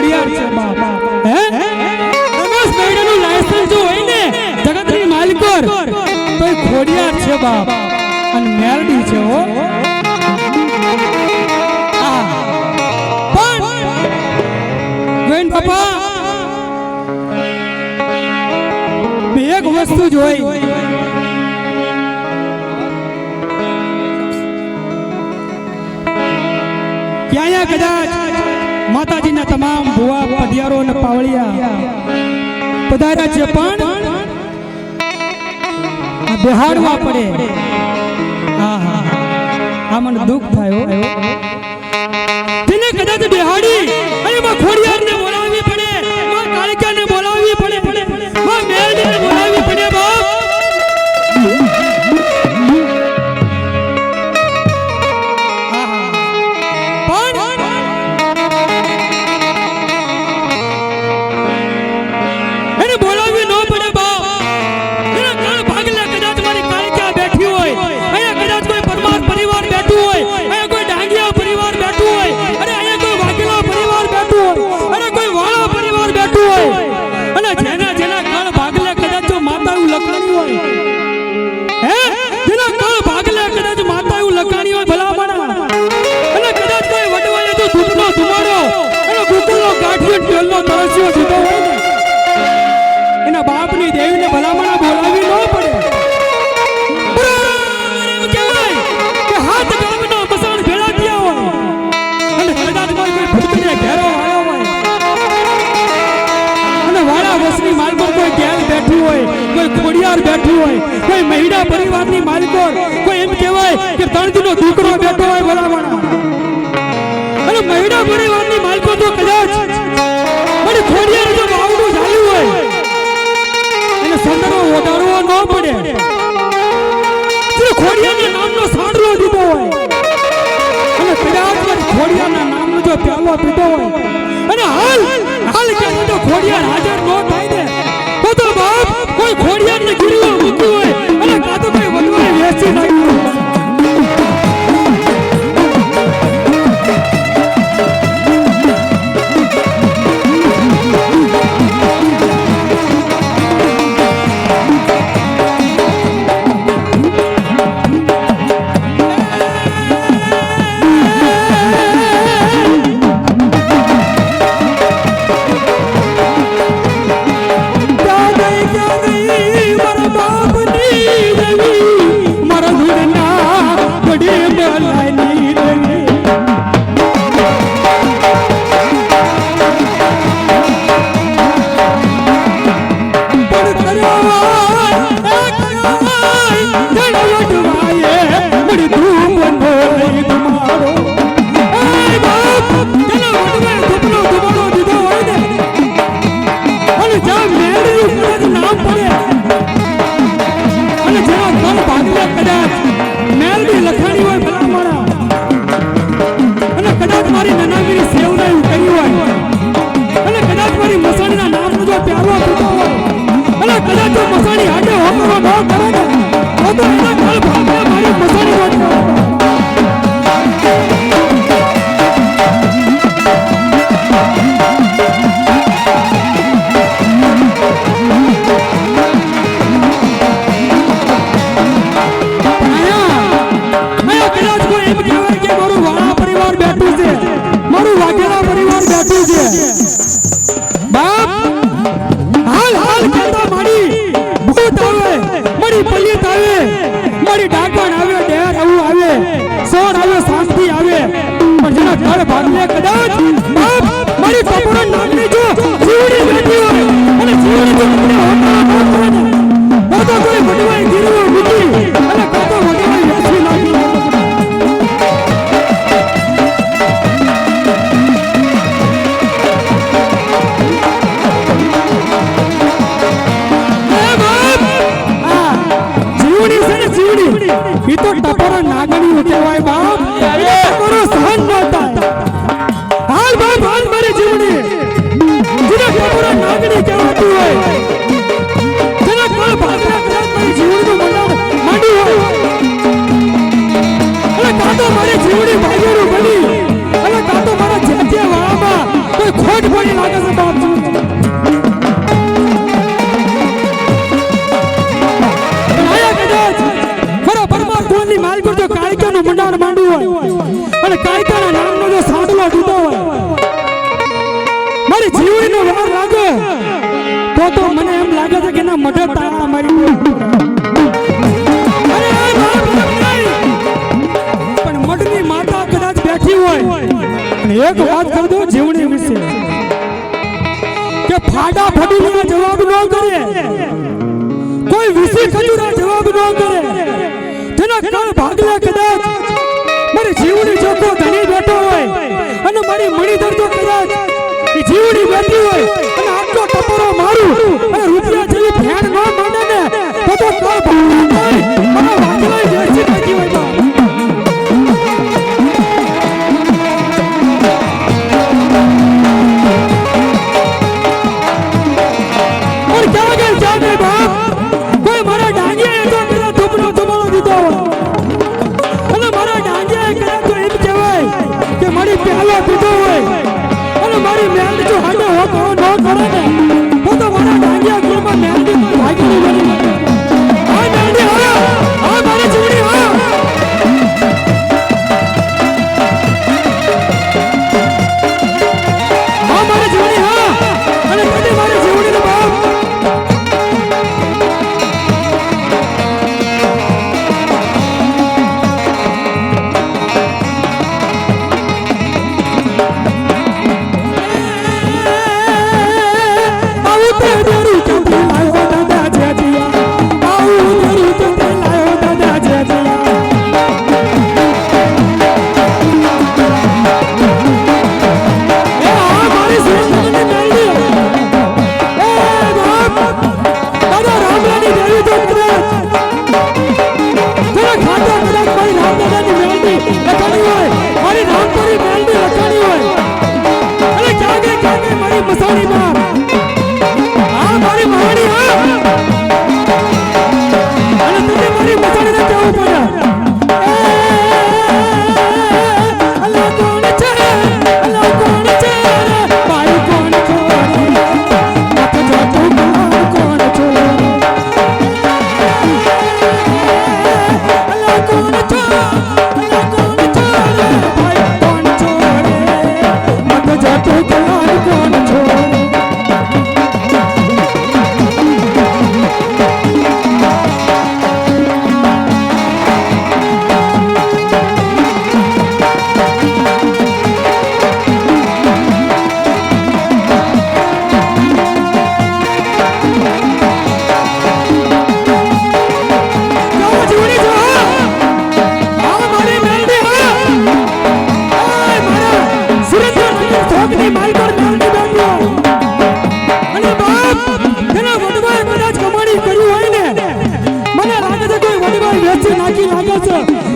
ખોડિયાર છે બાપ હે રમેશ મેડનું લાયસન્સ જો હોય ને જગતની માલિકોર તો એ ખોડિયાર છે બાપ અને મેલડી છે હો ગોવિંદ બાપા એક વસ્તુ જોઈ ક્યાં કદાચ માતાજીના તમામ ભુવા પઢિયારો અને પાવળિયા પધાર્યા છે પણ આ બેહાડવા પડે આ મને દુઃખ થાય તેને કદાચ બેહાડી અને માં ખોડિયારને બોલાવવી પડે માં કાળિકાને બોલાવવી પડે માં મેલડીને બોલાવવી પડે બાપ એના બાપની દેવીને ભલામણા બોલાવી ન પડે કહેવાય કે હાથ ગામનો મસાણ ભેળા થયા હોય અને કદાચ કોઈ ભૂતને ઘેરો આવ્યો હોય અને વાળા વસની માલકો કોઈ ગેલ બેઠું હોય કોઈ ખોડિયાર બેઠું હોય કોઈ મહિડા પરિવારની માલકો કોઈ એમ કહેવાય કે તણજીનો દીકરો બેઠો હોય ભલામણા અને મહિડા પરિવારની માલકો તો કદાચ અને ખોડિયાર જો બાવડું ચાલ્યું હોય એને સંદરો ઓઢાડવો ન પડે જે ખોડિયારના નામનો સાંડલો દીધો હોય અને કદાચ ખોડિયારના નામનો જો પ્યાલો પીધો હોય અને હાલ કે જો ખોડિયાર હાજર ન થાય ને તો બાપ કોઈ ખોડિયારને ગીરવો મૂક્યું હોય અને કાં તો કોઈ વડવાએ વેચી નાખ્યું મારા મારી જીવડીનો વાર લાગ્યો તો મને એમ લાગે છે કે ના મઢે તાળા મારી દઉં. અરે આ બાપ નહીં. પણ મઢની માતા કદાચ બેઠી હોય અને એક વાત કરી દઉં જીવડી વિશે કે ફાડા ફડીના જવાબ ન કરે, કોઈ વિસી ખજૂરા જવાબ ન કરે, જેના કાળ ભાગલા કદાચ મારી જીવડી જોકો ધણી બેઠો હોય અને મારી મણીધર તો કદાચ જીવડી બેઠી હોય અને આટલો ટપરો મારું અને રૂપિયા જેવી ભેણ ન માંડે ને તો કાળ ભાગલા મારા વાંદરાએ વેચી નાખી હોય.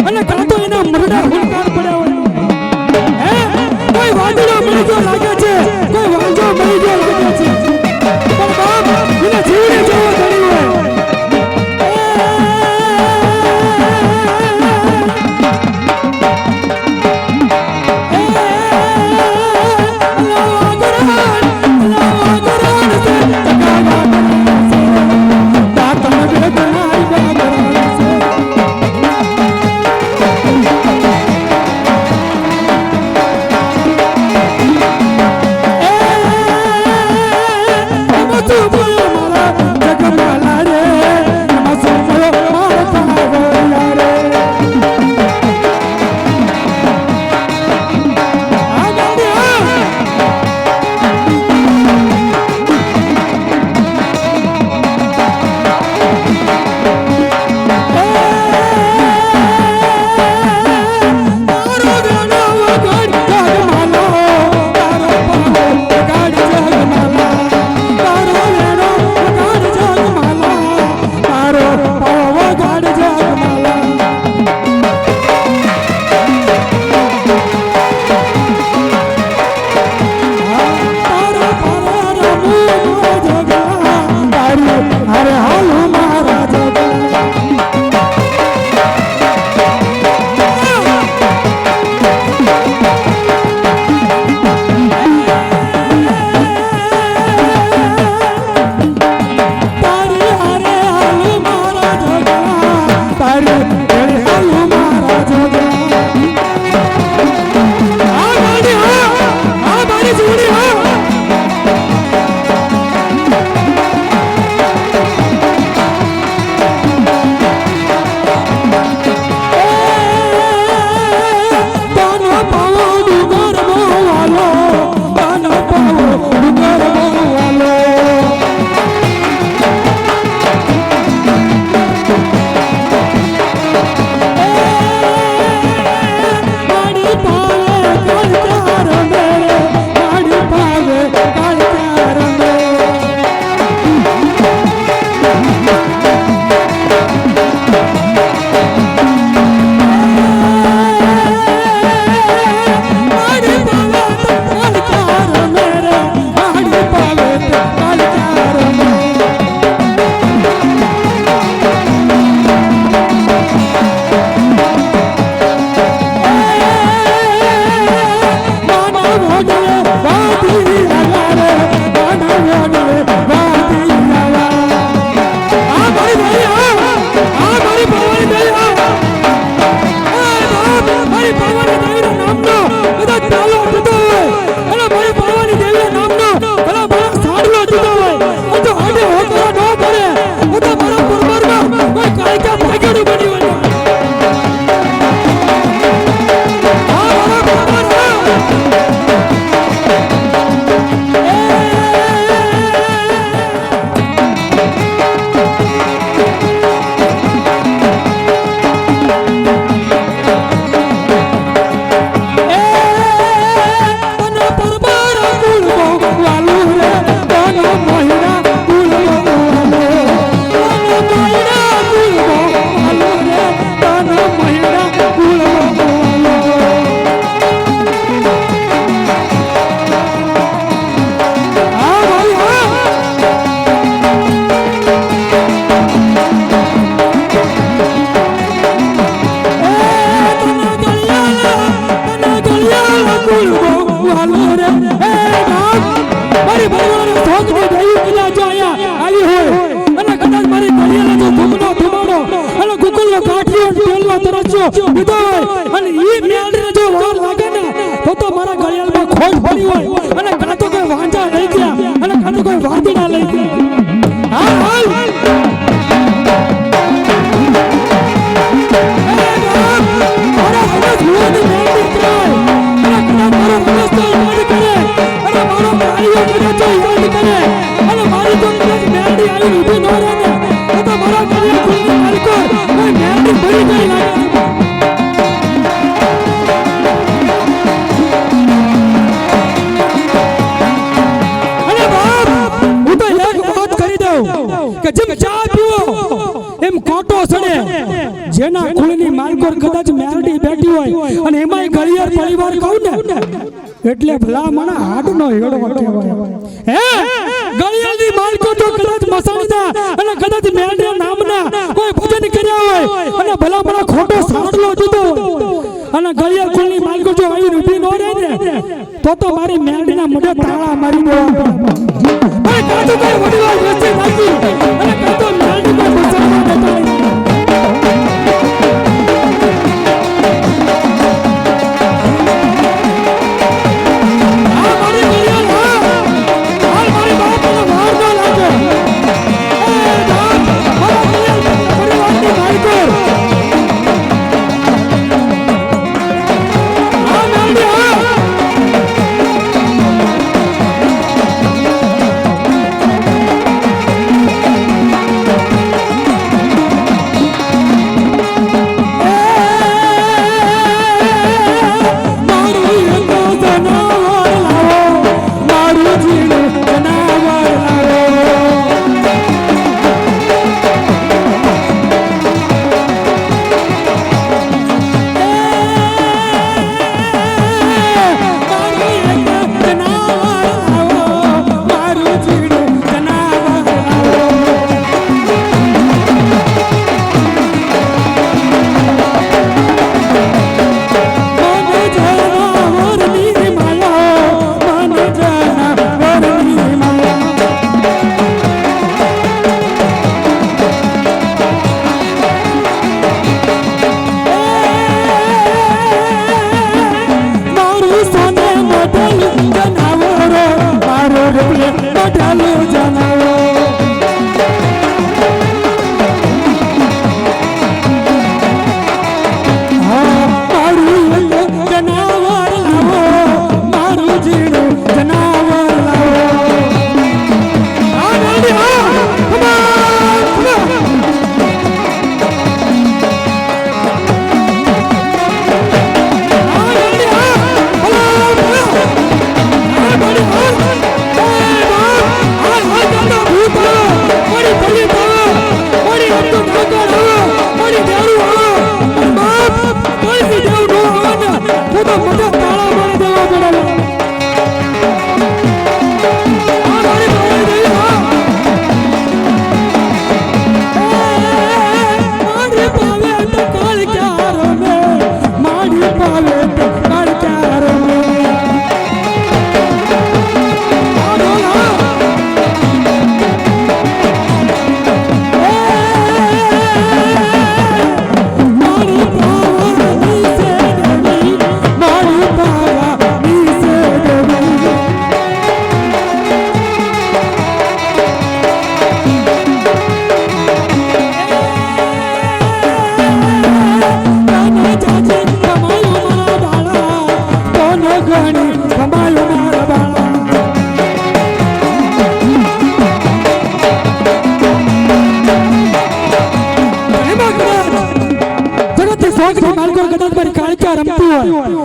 અને કાં તો એના મરડા હુંકાર પડ્યા હોય, કોઈ વાંદરો મરી ગયો લાગે છે, કોઈ વાંજો મરી ગયો લાગે છે, પણ બાપ એને જીવડે જેવો ધણી હોય. એ કદાચ યાદ કરે અને મારી તો કદાચ મેરડી આવી ઊભી ન રહે ને તો મારા ઘરે ખુલ્લી માલકો કોઈ મેરડી ભરી જાય લાગે અને બાપ હું તો એક વાત કરી દઉં કે જેમ ચા પીવો એમ કોટો સડે જેના કુળની માલકોર કદાચ મેરડી બેઠી હોય અને એમાંય ગળિયાર પરિવાર કહું ને એટલે ભલા મણા હાડનો હેડો કહેવાય હે ગળિયારની માલકો તો કદાચ મસાણીના અને કદાચ મેરડી નામના કોઈ ભજન કર્યા હોય અને ભલા મણા ખોટો સાડલો દીધો અને ગળિયાર કુળની માલકો જો આવી ઊભી ન રહે ને તો મારી મેરડીના મોઢે તાળા મારી દેવા પણ કાતો કોઈ વડીવાર વચ્ચે નાખી અને કાતો મેરડી કોઈ મસાણમાં દેતા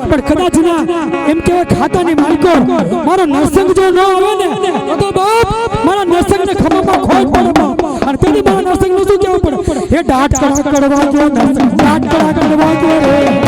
પણ કદાચ ના એમ કેવા ખાતાની માલકો મારો નરસંગ જો ન આવે ને તો બાપ મારા નરસંગ ને ખમામાં ખોઈ પડે બાપ અને તેથી મારા નરસંગ નું શું કેવું પડે એ ડાટ કડવા જો નરસંગ ડાટ કડવા જો રે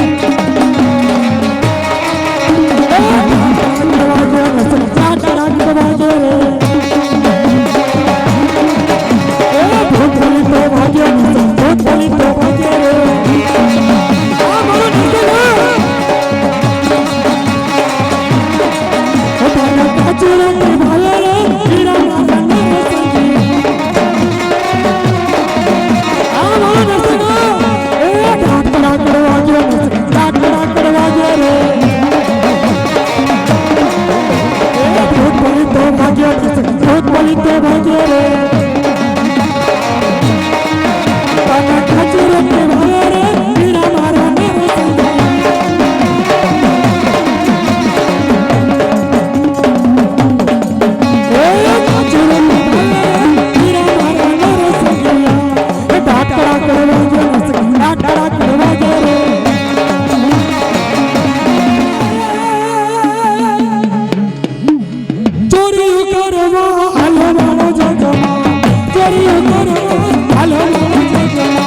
ચોરી કરવા હાલો વાળો જગમાં ચોરી કરવા હાલો વાળો જગમાં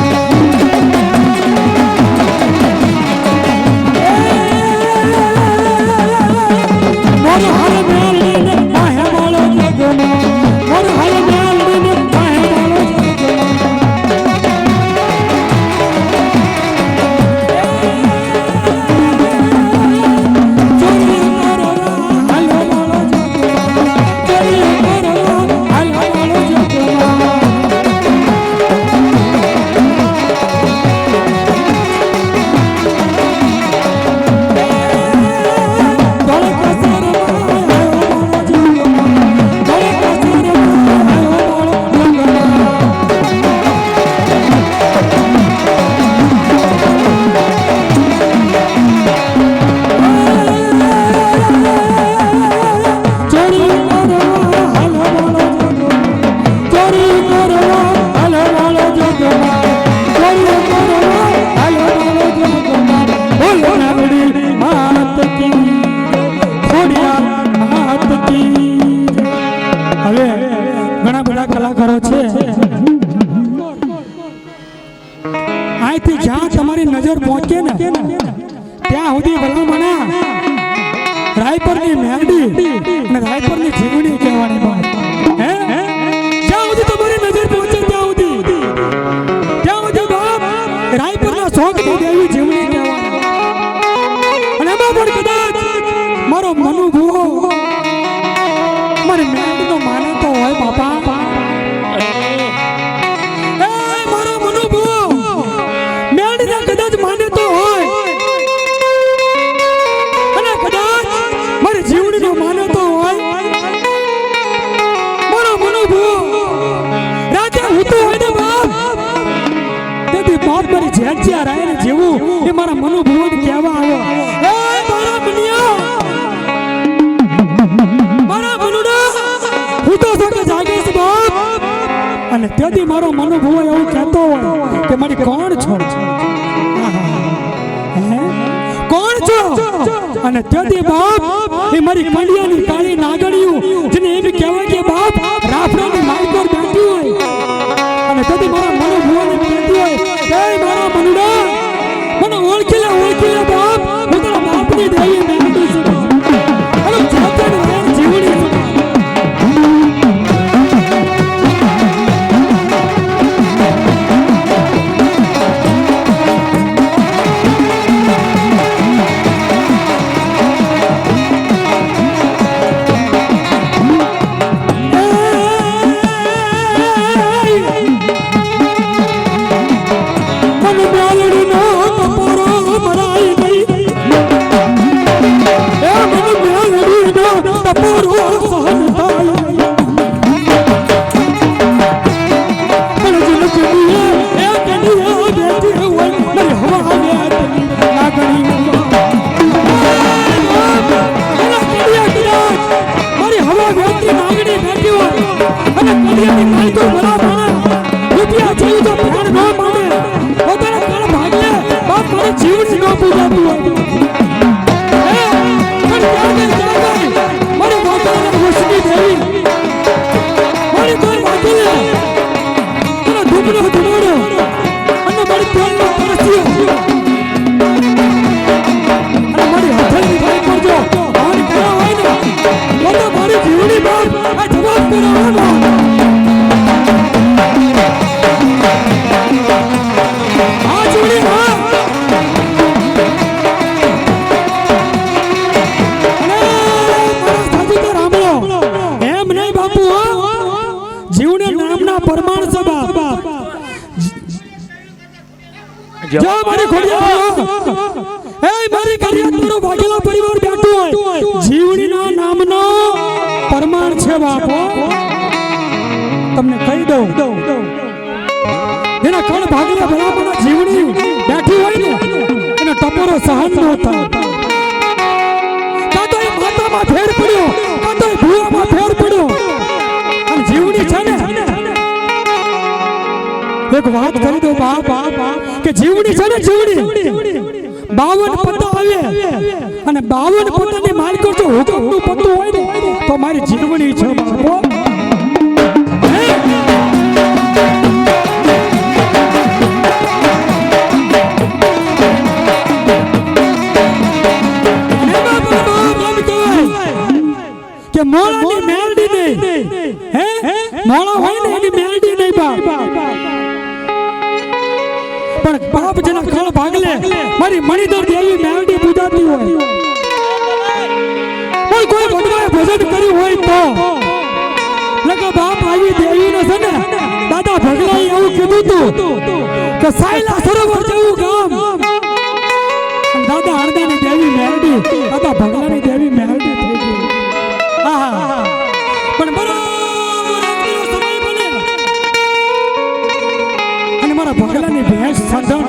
મોર હાલ મેલડીને પાહે વાળો જગમાં મોર હાલ મેલડીને પાહે વાળો જગમાં નજર પહોંચે ને ત્યાં સુધી ભલામણા રાયપરની મેરડી અને રાયપરની જીવણી કહેવાની વાત હે જ્યાં સુધી તમારી નજર પહોંચે ત્યાં સુધી બાપ રાયપરના શોખની દેવી જીવણી કહેવાની અને એમાં પણ કદાચ મારો મનુભવો મારી મેરડીનો માનતો હોય બાપા જેવું એ મારા મનુભવન કહેવા આવ્યો એ મારા મનિયા મારા મનુડા હું તો સકે જાગે છે બાપ અને તેથી મારો મનુભવ એવું કહેતો હોય કે મારી કોણ છો કોણ છો અને તેથી બાપ એ મારી કંડિયાની કાળી નાગણિયું જેને એમ કહેવાય કે બાપ રાફડાની માલકોર બેઠી હોય અને તેથી મારા મનુભવન કહેતી હોય એ મારા મનુડા મને ઓળખીલા બાપ હું તારા બાપની દેવી મેળવી છું અને જાતે જીવડી છું તમને કહી દઉં જેના કણ ભાગેલા ભલામણા જીવણી બેઠી હોય ને એનો ટપોરો સહન ન થાય કાં તો એ માતામાં ફેર પડ્યો કાં તો એ ભૂવામાં ફેર પડ્યો અને જીવણી છે ને એક વાત કરી દો બાપ કે જીવણી છે ને જીવણી 52 પત્તા આવે અને 52 પત્તાની માલિકો જો હુકમનું પત્તું હોય ને તો મારી જીવણી છે બાપો. કે મોળાની મેલડી નહીં હે મોળા હોય ને એની મેલડી નહીં બાપ, પણ બાપ જેના ખળ ભાગલે મારી મણિધર દેવી મેલડી પૂજાતી હોય. પણ કોઈ ભગવાને ભજન કર્યું હોય તો લગા બાપ આવી દેવીને છે ને દાદા ભગલાએ એવું કીધું તું કે સાયલા સરોવર જેવું ગામ દાદા હરદાની દેવી મેલડી દાદા ભગલાની દેવી મેલડી થઈ ગઈ. પણ બરાબર સમય બને અને મારા ભગલાની ભેંસ સંધણ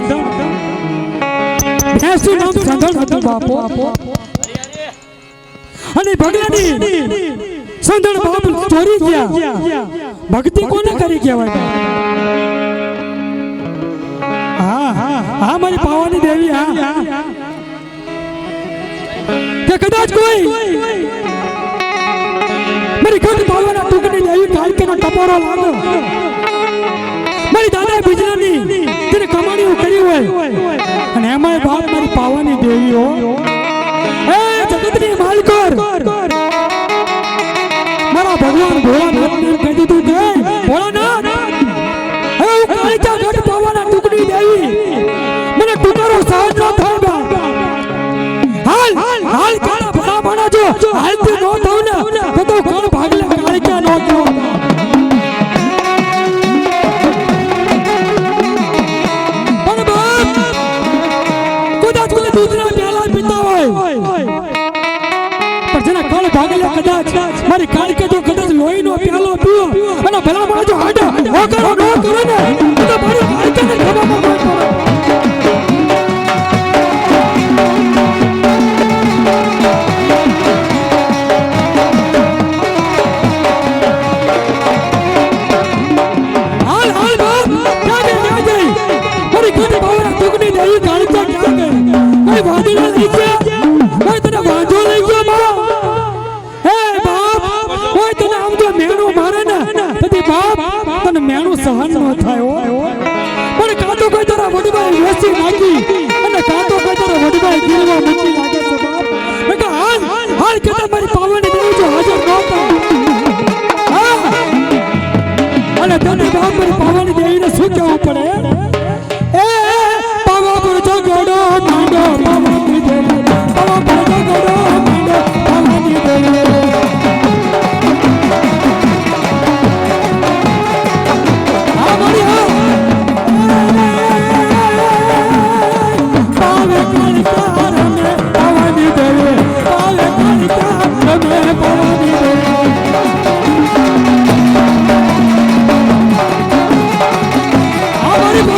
ભેંસનું નામ સંધણ હતું બાપો. અને ભગલાની સંધણ બાપ ચોરી ગયા. ભક્તિ કોને કરી કહેવાય? હા હા હા મારી પાવાની દેવી. હા કે કદાચ કોઈ મારી ઘટ પાવાના ટુકડી દેવી કાલકેનો ટપોરો લાગો મારી દાદા બીજનાની તેને કમાણીઓ કરી હોય અને એમાંય બાપ મારી પાવાની દેવી હો. એ જગતની માલકોર મારા ભગવાન ભોળાનાથને કહી દીધું કે ભોળાનાથ હવે હું કાલકા ઘટ પાવાના ટુકડી દેવી મને ટુકડો સહન ન થાય બા. હાલ હાલ કાળા ભલા માણા જો હાલતી ન થાવ ને તો કોણ ભાગલે કાળકા નો કહો. પણ બાપ કદાચ કોઈ દૂધના પ્યાલા પીતા હોય પણ જેના કળ ભાગલે કદાચ મારી કાળકે જો કદાચ લોહીનો પ્યાલો પીવો અને ભલા માણા જો હાડા ઓ કરો નો કરો ને તો મારી કાળકાને ખવામાં ન પડે. સહન ન થાય પણ કાતો કોઈ તારા વડભાઈ વેચી નાખી અને કાતો કોઈ તારા વડભાઈ ગીરવા મૂકી લાગે છે બાપ. મેં કહા હાલ હાલ કે મારી પાવાની દેવી જો હાજર ન હતા અને તને બાપ મારી પાવાની દેવીને શું કહેવું પડે? એ પાવા પર જગડો માંડો પાવાની દેવી પાવા પર જગડો માંડો પાવાની દેવી. Hare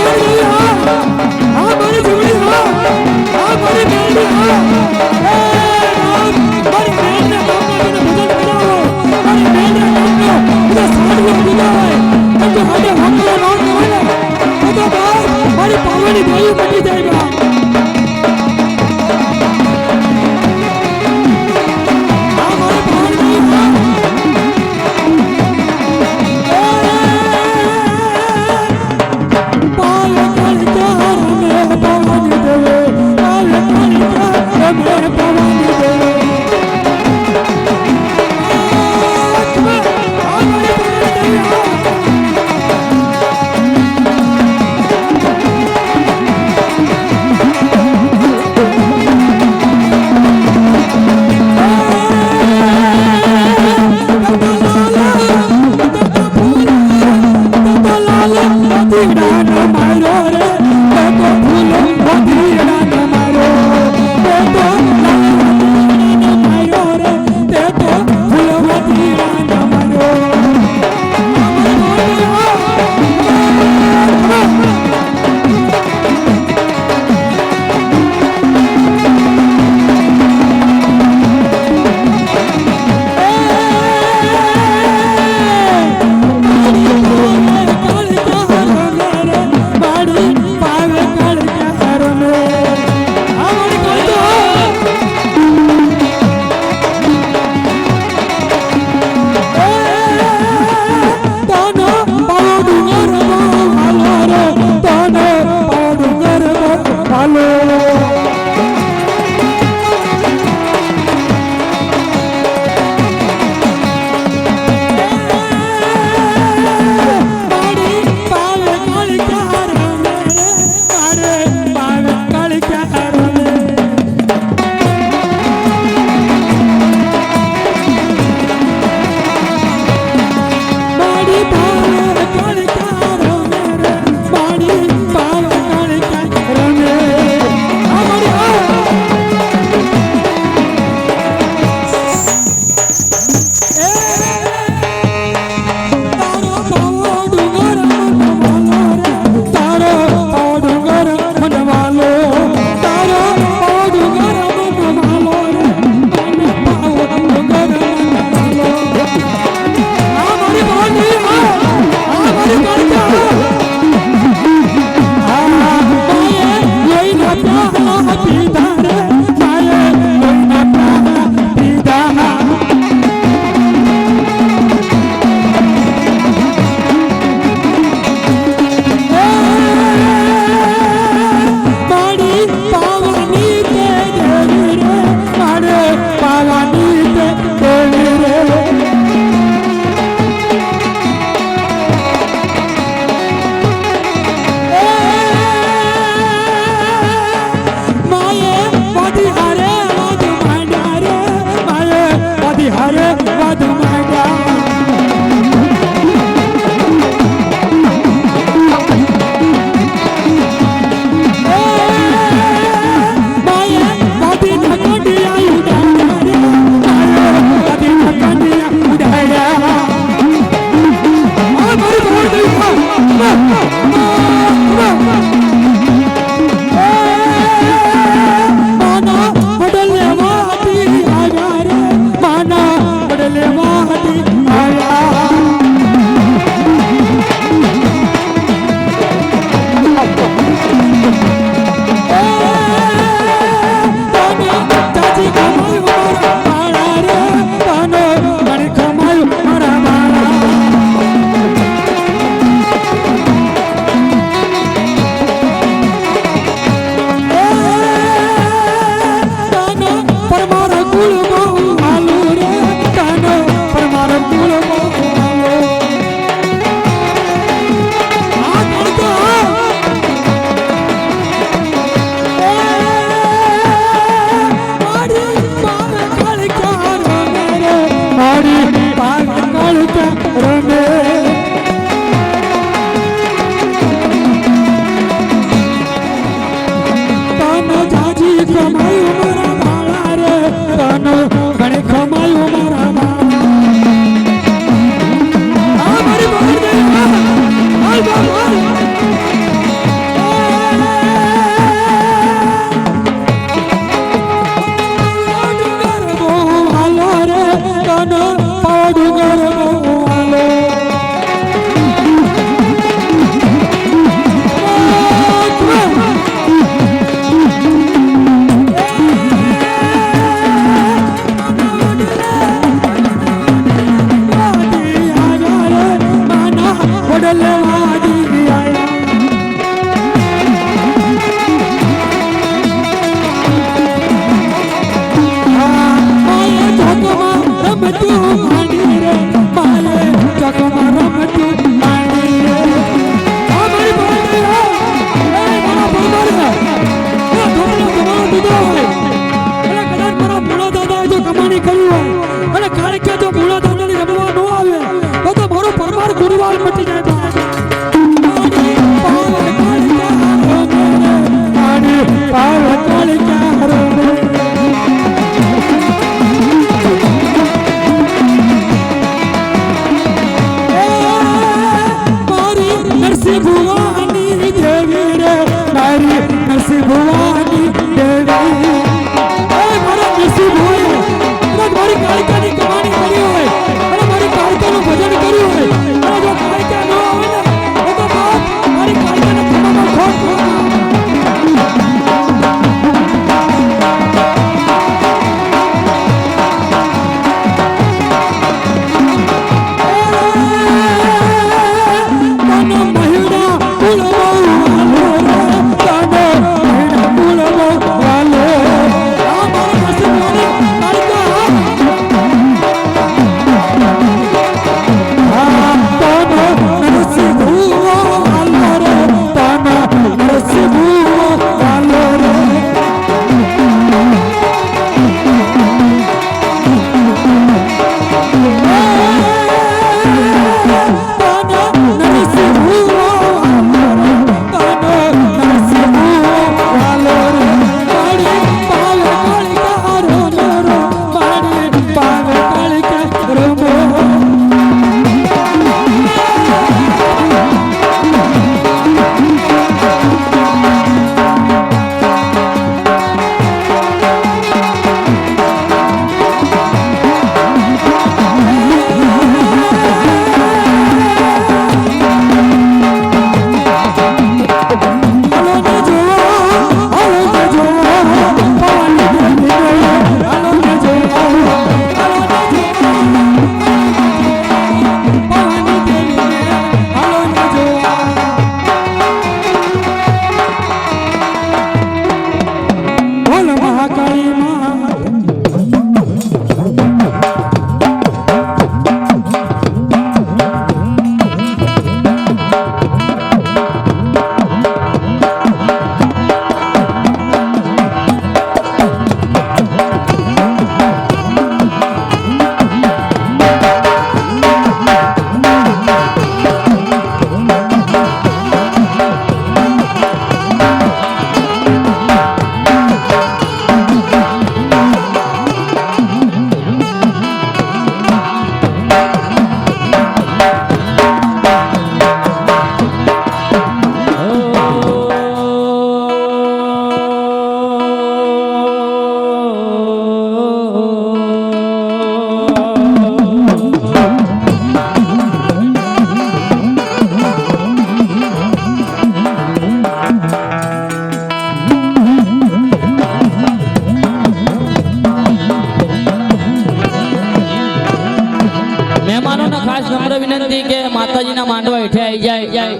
નમ્ર વિનંતી કે માતાજીના માંડવા હેઠે આવી જાય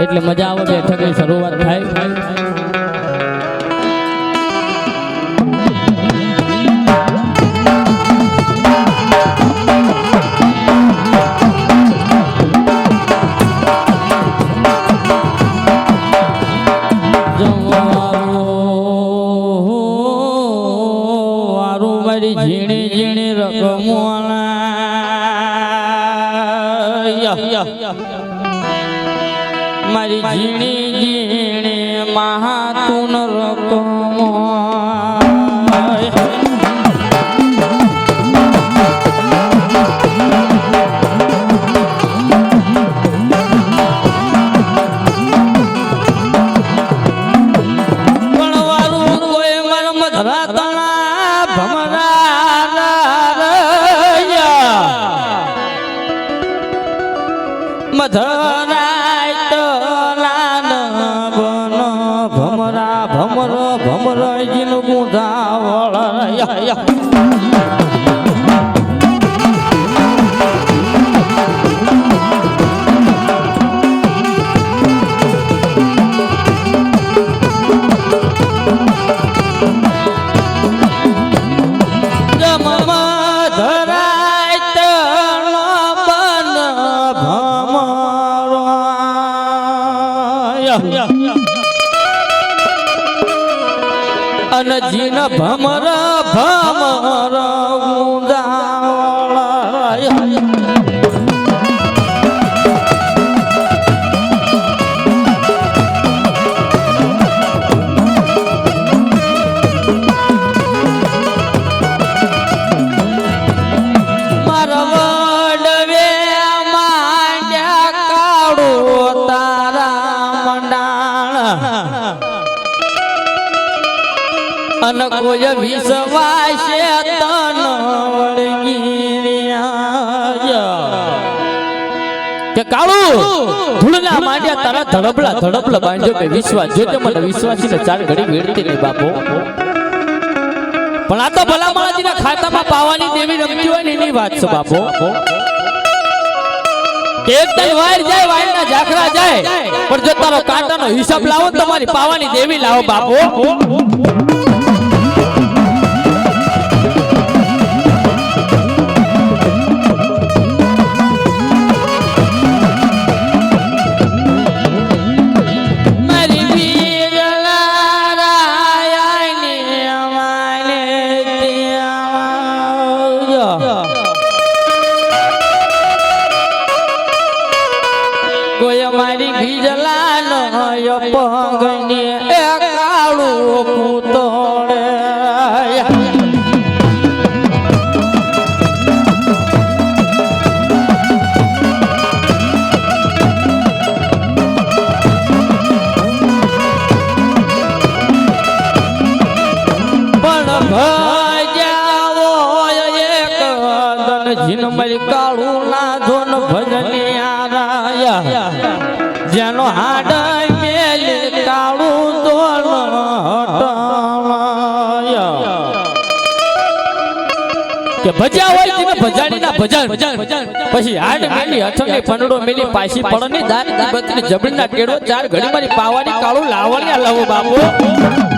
એટલે મજા આવે બેઠકની શરૂઆત થાય ઝીણી ઝીણી રકમોના મારી ઝીણી ઝીણી મહાતુન રકમો મધરાય તલાન બન ભમરા ભમર ભમર જીન ગુંધાવળ અને જીન ભમર ભમર અન કોઈ વિશ્વાસે તન કે કાળુ ધૂળના માંડ્યા તારા ધડબલા ધડબલા બાંધ્યો કે વિશ્વાસ જોજે મને વિશ્વાસીને ચાર ઘડી વેડતી નહીં બાપો પણ આ તો ભલા માણસના ખાતામાં પાવાની દેવી રમતી હોય ને એની વાત છે બાપો એક તલ વાયર જાય વાયરના ઝાખરા જાય પણ જો તારો કાંટાનો હિસાબ લાવો તમારી પાવાની દેવી લાવો બાપો કોઈ મારી ભીજલાનો પગને એ કાળું પૂતળે પણ ભજાવો એક દન જીન મારી કાળું ના ધોન ભજનિયા જેનો હાડ મેલ કાળું તોલ કે ભજા હોય તેને ભજાડીના ભજન પછી હાડ મેલી હઠની ફંડડો મેલી પાછી પડની દાન બત્રી જબડીના ટેડો ચાર ઘડી મારી પાવાની કાળું લાવણિયા લાવો બાપુ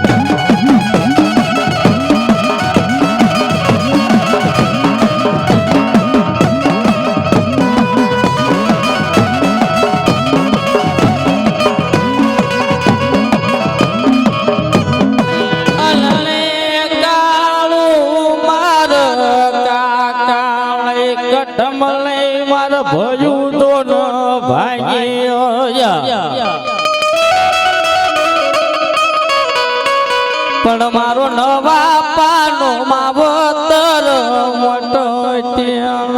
ભયું તો ન ભાગ્યો પણ મારો નવા પાનો માવતર મોટો ત્યાં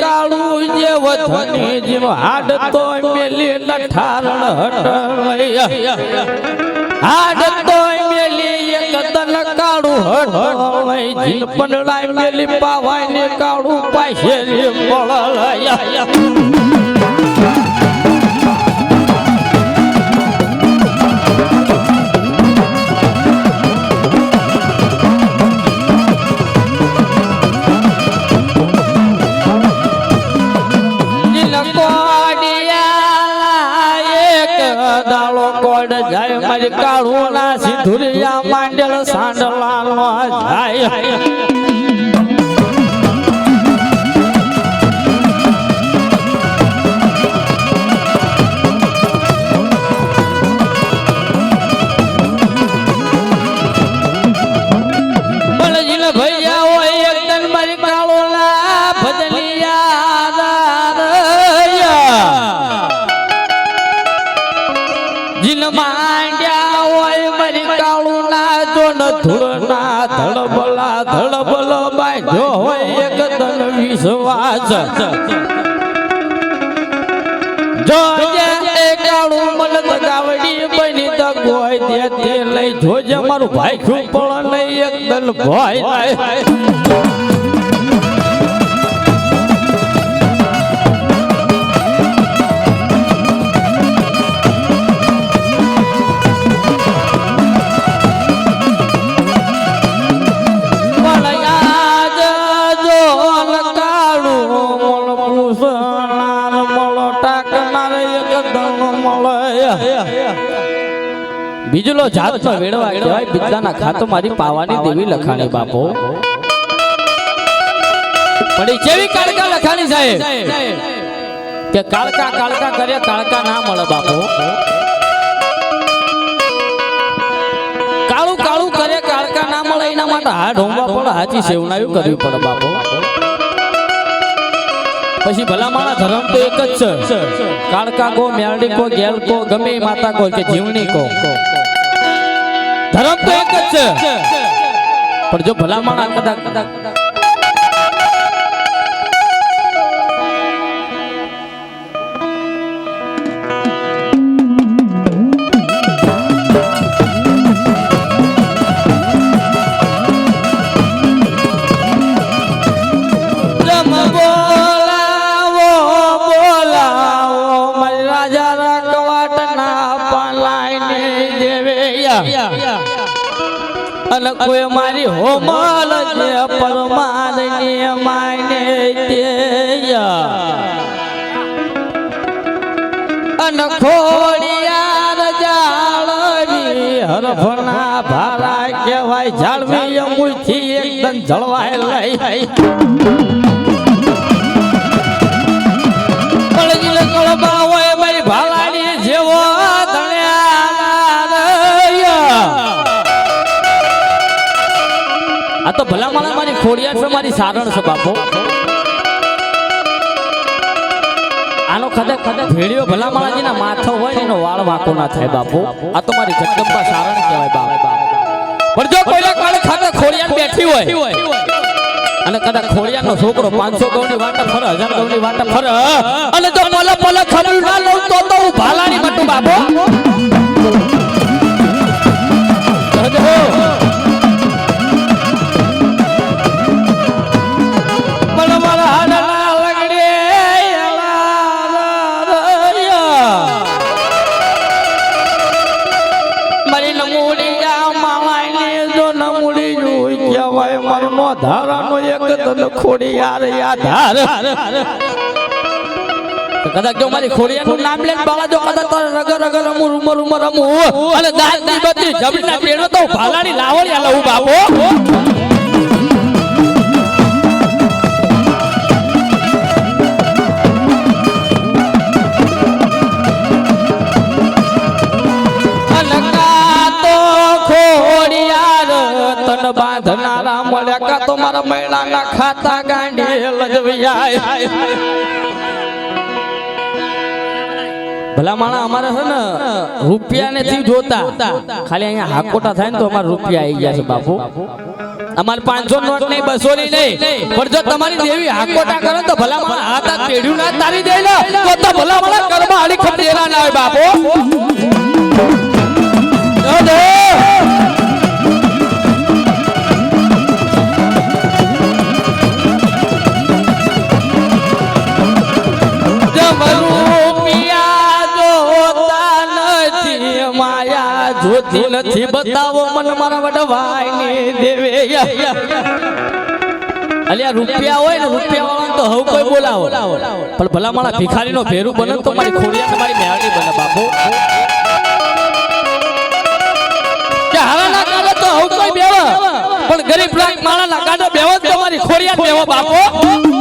કાળું જે વથની જીવ હાડ તો મેલી મેલી લઠારણ હટળૈયા હાડ તોય મેલી એક દન કાળું હટળૈયા જીલ પંડળાય મેલી પાવાય ને કાળું પાછેરી મળળૈયા મારી કાળું ના સિંધુરિયા માંડલ સાંડલા નો જાય બળજીલ ભૈયા હોય એકદમ મારી કાળું ના ભજનિયા જીલ માંડ્યા હોય મારી કાળું ના જોન ધૂળના ધડબલ બાંધ્યો હોય એક તન વિશ્વાસ જો એ કાળું મન ગાવડી બની તો કોઈ દે તે લઈ જોજે મારું ભાઈ છું પણ નહીં એક દલ ભાઈ બીજુલો જાતનો વેડવા કહેવાય બિદલાના ખાતો મારી પાવાની દેવી લખાણી બાપો પડી જેવી કાળકા લખાણી સાહેબ કે કાળકા કરે કાળકા ના મળે બાપો કાળું કરે કાળકા ના મળે એના માટે હાડ હોમવા પડે હાચી સેવણાયું કરવી પડે બાપો પછી ભલા માણા ધર્મ તો એક જ છે કાળકા કો મેરડી કો ગેલ કો ગમે માતા કો કે જીવની કો ધર્મ તો એક જ છે પણ જો ભલા માણા કદાચ અને કોઈ મારી હોમલ જે પરમાર ને માને તે અને ખોડિયાર જાળવી હરફના ભારા કહેવાય જાળવી મુઠી એકદમ જળવાય લઈ કળજી કળબા હોય મારી ભાલાની જેવો આ તો ભલા માણસ મારી ખોડિયાર છે મારી સારણ છે બાપો આનો ખદે ભેળિયો ભલા માણસજી ના માથો હોય ને એનો વાળ વાંકો ના થાય બાપો આ તો મારી જગદંબા સારણ કહેવાય બાપ પણ જો કોઈના કાળે ખાતે ખોડિયાર બેઠી હોય અને કદાચ ખોડિયાર નો છોકરો 500 ગૌની વાટા ફરે 1000 ગૌની વાટા ફરે અને જો પલે ખબર ના લઉં તો હું ભાલાની બટુ બાપો ધારાનો એક તન ખોડિયાર યાધાર કદાચ જો મારી ખોડિયાર નું નામ લે બાળા જો કદાચ રગર રમું અને દાંત ની બધી જબના પેડો તો ભાલાની લાવણિયા લઉં બાપો બાંધનારા મળ્યા કા તો મારા મહિલાના ખાતા ગાંડી લજવ્યા ભલા માણા અમારે છે ને રૂપિયા નથી જોતા ખાલી અહીંયા હાકોટા થાય ને તો અમારે રૂપિયા આવી ગયા છે બાપુ અમારે 500 નોટ નહીં 200 ની નહીં પણ જો તમારી દેવી હાકોટા કરે તો ભલા મારા હાથ હાથ પેઢ્યું ના તારી દે ને તો ભલા મારા કર્મ આડી ખપેરા ના હોય બાપો જોતી નથી બતાવો મન મારા વડવાઈ ને દેવે અલ્યા રૂપિયા હોય ને રૂપિયા વાળા તો હવ કોઈ બોલાવો પણ ભલા મારા ભિખારી નો ભેરું બને તો મારી ખોડિયા તમારી મેળડી બને બાપુ કે હારા ના કાઢે તો હવ કોઈ બેવા પણ ગરીબ લાખ માણા ના કાઢે બેવો તો મારી ખોડિયા બેવો બાપુ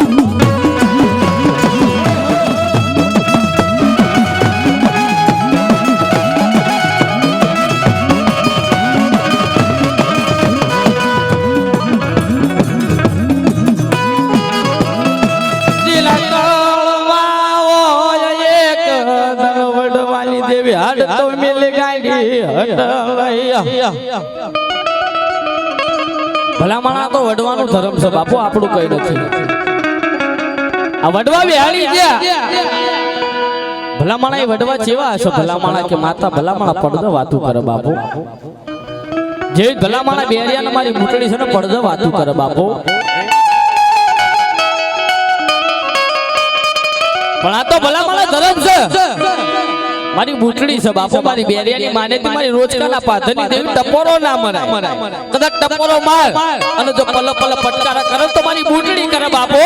હાડ તો મિલ ગાડી ભલા માણા તો વડવાનું ધર્મ છે બાપુ આપણું કઈ નથી આ વડવા બિહાડી ગયા ભલા માણા એ વડવા જેવા હશો ભલા માણા કે માતા ભલા માણા પડદો વાતું કરે બાપુ જે ભલા માણા બેરિયા મારી મૂટડી છે ને પડદો વાતું કરે બાપુ પણ આ તો ભલા માણા ધર્મ છે મારી બૂટડી છે બાપુ મારી બેરિયાની માનેથી મારી રોજકાના પાથરની દેવી ટપોરો ના મરાય કદાચ ટપોરો માર અને જો પલ પલ ફટકારા કરે તો મારી બૂટડી કરે બાપુ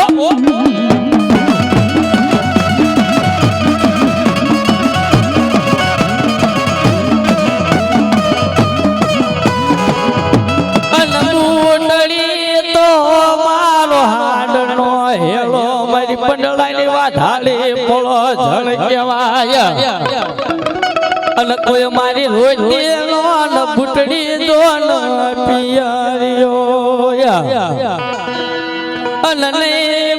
પંડળાની વાધાલી પોળો જળ કેવાય અને કોઈ મારી રોટી નો ન બુટડી દો ન પિયરિયો અને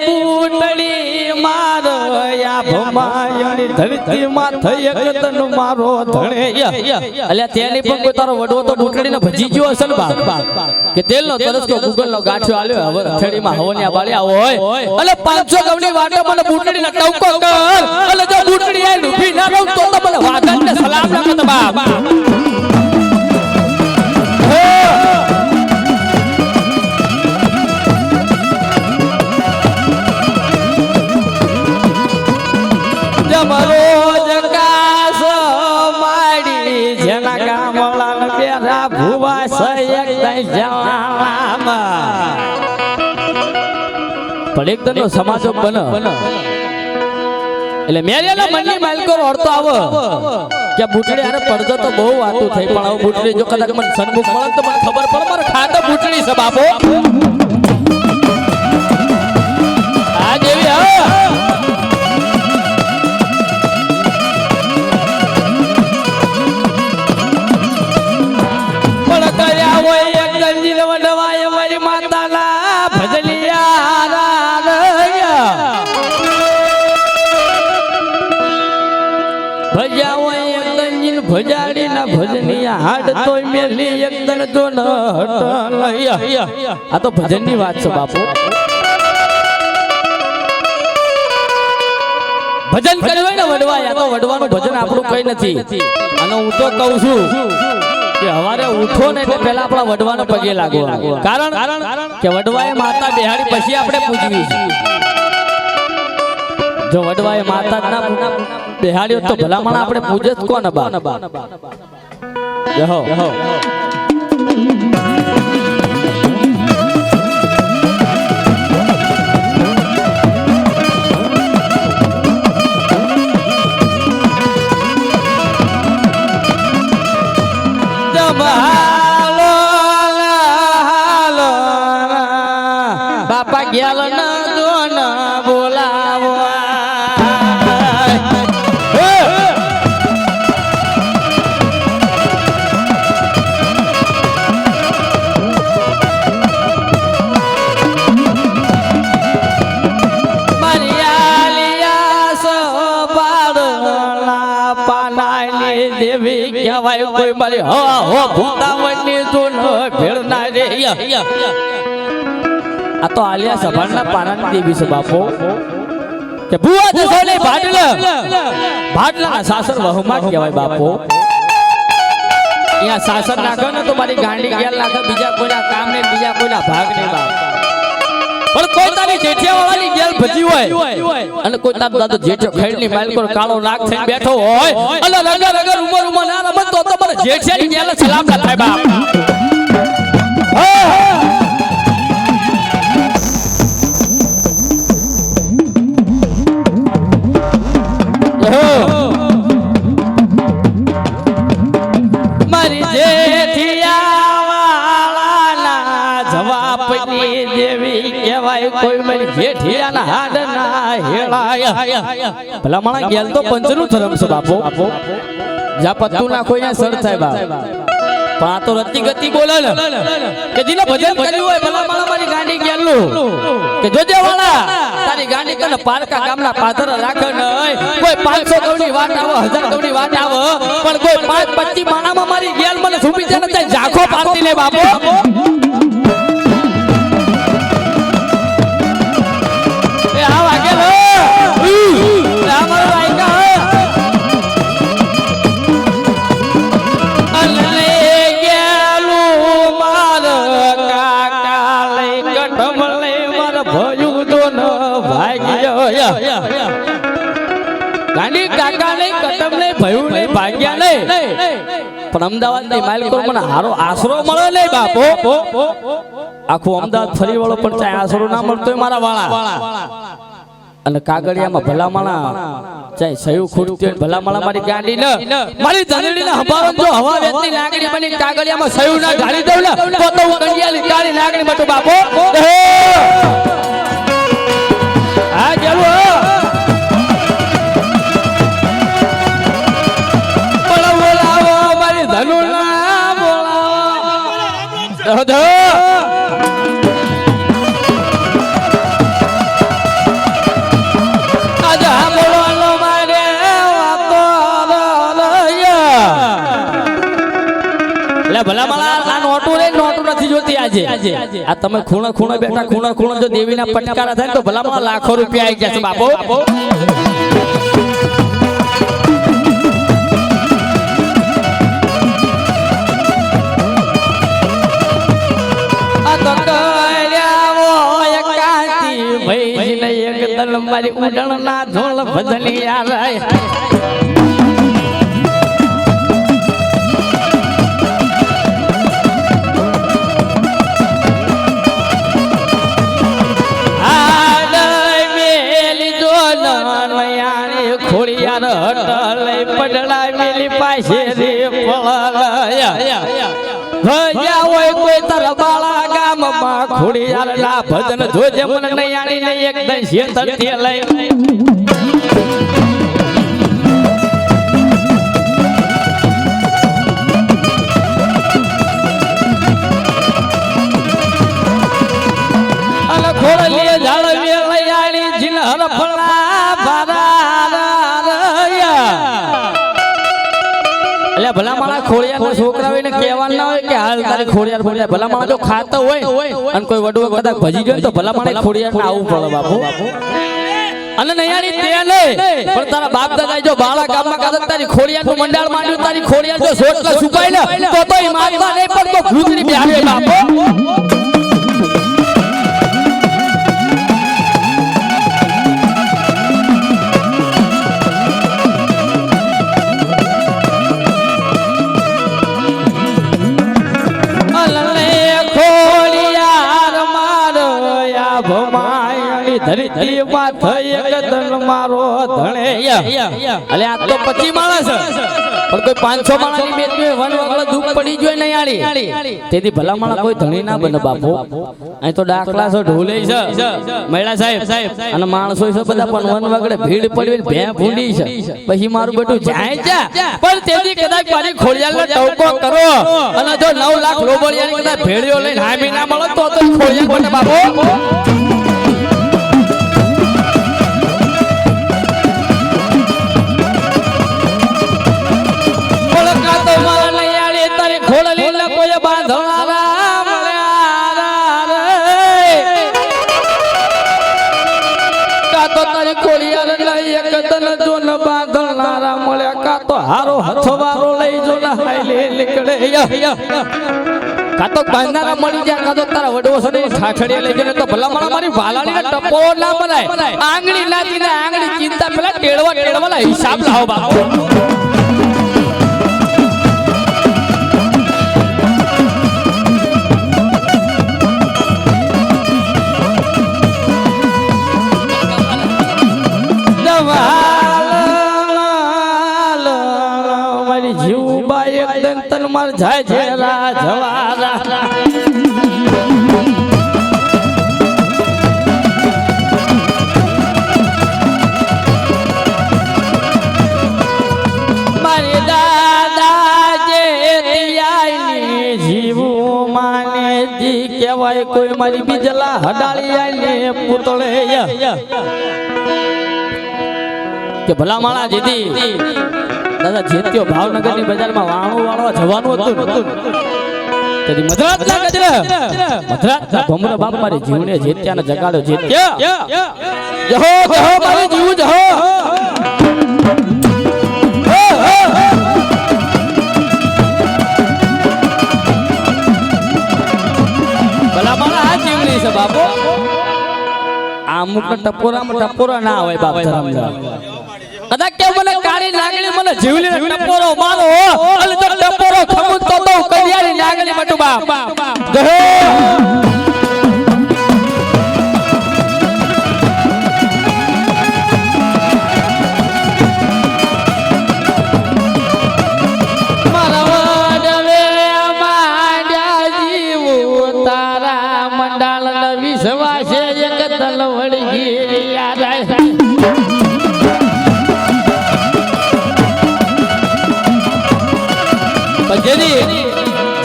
બુટડી મારયા ભમાયની ધરતી માં થઈ એક તન મારો ધણે અલ્યા તેની પણ કોઈ તારો વડવો તો બુટડીને ભજી ગયો હશે ને બાપ કે તેલનો તરસ કે ગૂગલ નો ગાંઠિયો આલ્યો હવે રથડીમાં હવનિયા બાળ્યા હોય એટલે 500 ગવની વાટે મને બુટડીને ટવકો કર એટલે જો બુટડી આઈ ઊભી ના રહું તો મને વાગણને સલામ ના કર બાપ ભુવા સયક પણ એક દનો સમાજો બન એટલે મેરિયાના મનની માલકો ઓળતો આવો કે બુટડી આરે પડદો તો બહુ વાતું થઈ પણ હવે બુટડી જો કદાચ મને સન્મુખ મળે તો મને ખબર પડે મારે ખાતો બુટડી છે બાપો આ દેવી હા ભજાડી ના ભજનિયા હાડ તોય મેલી એકદન તો ન હટલયા આ તો ભજનની વાત છે બાપુ ભજન કર્યું હોય ને વડવાય આ તો વડવાનું ભજન આપણું કઈ નથી અને હું તો કહું છું કે હવારે ઉઠો ને એટલે પહેલા આપણા વડવાને પગે લાગો કારણ કે વડવાએ માતા બેહાડી પછી આપણે પૂજવી છે જો વડવાએ માતા ના બેહાડ્યો તો ભલામણ આપણે પૂજે જ કોને બા જહો બાપા ગયા ના દોન બોલાવો દેવી કહેવાય કોઈ મારી હો ભૂતાવની તું ભેળના રે આ તો આલિયા સભાના પારાની દેવી છે બાપો કે ભુવા જસોલે ભાડલા સાસર વહુમાં કહેવાય બાપો અહીંયા સાસર નાખો ને તો મારી ગાંડી ગેલ નાખે બીજા કોઈના કામ ને બીજા કોઈના ભાગ નહીં બાપ પણ કોઈ તારી જેઠિયાવાળાની ગેલ ભજી હોય અને કોઈ તારો દાદો જેઠિયો ખેડની માલ પર કાળો નાક થઈને બેઠો હોય અને રગર રગર ઉમર ના રમત તો તમારે જેઠિયાની ગેલ સલામ ના થાય બાપ મારી જેઠિયાવાળાના જવાબની દેવી કહેવાય કોઈ મારી જેઠિયાના હાડના હેળાય ભલા માણા ગેલ તો પંચનું ધર્મ છે બાપો જા પત્તું ના કોઈ સર થાય બાપ પણ આ તો રતી ગતિ બોલે ને કે જીને ભજન કર્યું હોય ભલા માણા મારી ગાંડી ગેલનું કે જોજે વાળા તારી ગાંડી કને પારકા ગામના પાદર રાખે નહીં કોઈ 500 કવડી વાત આવે 1000 કવડી વાત આવે પણ કોઈ 5-25 માણામાં મારી ગેલ મને સુપી છે ને તે ઝાખો પાડતી લે બાપો એ આ વાગે લો આ મારો વાયકા અલે ગેલું માર કાકા લઈ કઠમ લઈ માર ભયું તો ન ભાગ્યો ગાંડી કાકા લઈ કઠમ લઈ ભયું નહીં ભાગ્યા નહીં પણ અમદાવાદ ની માલકોર મને હારો આશરો મળે નહીં બાપો આખું અમદાવાદ ફરી વળો પણ ચાય આશરો ના મળતો મારા વાળા અને કાગળિયામાં ભલામણા ચાય સયું ખૂટતી હોય ભલામણા મારી ગાંડી ને મારી ધનડીને હંભાવન જો હવા વેતની લાગણી બની કાગળિયામાં સયું ના ઢાળી દઉં ને તો હું કંડિયાલી કાળી લાગણી બટો બાપો આ જેવો ભલા ભલા આ નોટું રે નોટું નથી જોતી આજે આ તમે ખૂણે ખૂણે બેઠા ખૂણે જો દેવીના પટકારા થાય તો ભલા ભલા લાખો રૂપિયા આવી જશે બાપો મારી ઉડણ ના ઢોલ ભજની આરાય ખોડિયાર હટલે પડડા મેલી પાસે રે પળાયા ભજા હોય કોઈ તરબાળા ગામમાં ખોડિયાર ના ભજન જોજે મને નયાણી ને એકદમ શેતર થી લઈ અને ખોડલી ઝાડવી લયાણી જીન હરફળા ભલા માણા ખોડિયાર છોકરાઓ ને કહેવાનું ના હોય કે હાલ તારી ખોડિયાર બોલ્યા ભલા માણા જો ખાતો હોય અને કોઈ વડવો કદાચ ભજી ગયો તો ભલા માણા ખોડિયાર ને આવું પડે બાપુ અને નયાણી તે નહીં પણ તારા બાપ દાદા જો બાળા ગામમાં કાદક તારી ખોડિયાર નું મંડાળ માંડ્યું તારી ખોડિયાર જો સોટલા સુકાઈ ને તો ઈમાનદાર નહીં પણ તો ભૂતની બેહાડે બાપુ ધરતી માં થઈ એક ધન મારો ધણે અલે આ તો 25 માણસ પણ કોઈ 500 માણસની મેચ મે વન વગળ દુખ પડી જોય નહીં આલી તેથી ભલા માણસ કોઈ ધણી ના બને બાપુ અહીં તો દાખલા છે ઢોલે છે મહિલા સાહેબ અને માણસો છે બધા પણ વન વગળે ભીડ પડી ભે ભૂંડી છે પછી મારું બેટું જાય છે પણ તેથી કદાચ મારી ખોડિયાલ ને ટોકો કરો અને જો 9 લાખ લોબડિયાની કદાચ ભેળીઓ લઈને હામી ના મળે તો ખોડિયાલ બને બાપુ હારો હથવારો લઈ જો ના હાલે નીકળે કા તો બાંધારા મળી જાય કા તો તારા વડવો સને ઠાઠડીએ લઈ જને તો ભલા મારી વાલાની ટપો ના બનાય આંગળી લાતીને આંગળી ચિંતા પેલા ટેળવાના હિસાબ લાવો બાપુ માર જાય છે રાજવારા મારી દાદા જે તિયાઈ જીવું માને જી કહેવાય કોઈ મારી બીજલા હડાળી આઈને પૂતળે કે ભલા માણા જીદી દાદા જેત્યો ભાવનગરની બજારમાં વાણું વાળવા જવાનું હતું તેથી મધરાતના ગજરા મધરાતના ભમરા બાપ મારી જીવને જેત્યાને જગાડ્યો જેત્યા જહો જહો મારી જીવ જહો ભલા મારા આ જીવની છે બાપો આ અમુક ટપોરા ના હોય બાપ ધરમજા કદાચ કે મને કાળી નાગણી મને જીવલી ટપોરો મારો અલ તો ટપોરો ખમું તો કડિયારી નાગણી મટુ બાપ ગહે મારા વડવે માડ્યા જીવ તારા મંડાળ વિશ્વાસે એક તલવડી ગીરી યાદ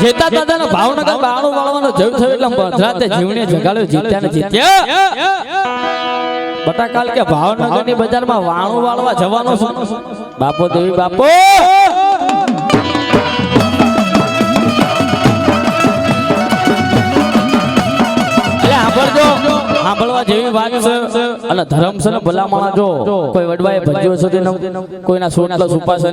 જેતા દાદાનો ભાવનગર બાણું વાળવાનો જવ થયો એટલે મધરાતે જીવને જગાડ્યો જીત્યા બટાકાલ કે ભાવનગરની બજારમાં વાણું વાળવા જવાનો બાપો દેવી બાપો સાંભળવા જેવી વાત છે અને ધર્મ છે ને ભલા માણસ જો કોઈ વડવાએ ભજ્યો છે કોઈના સોટલો સુપાસને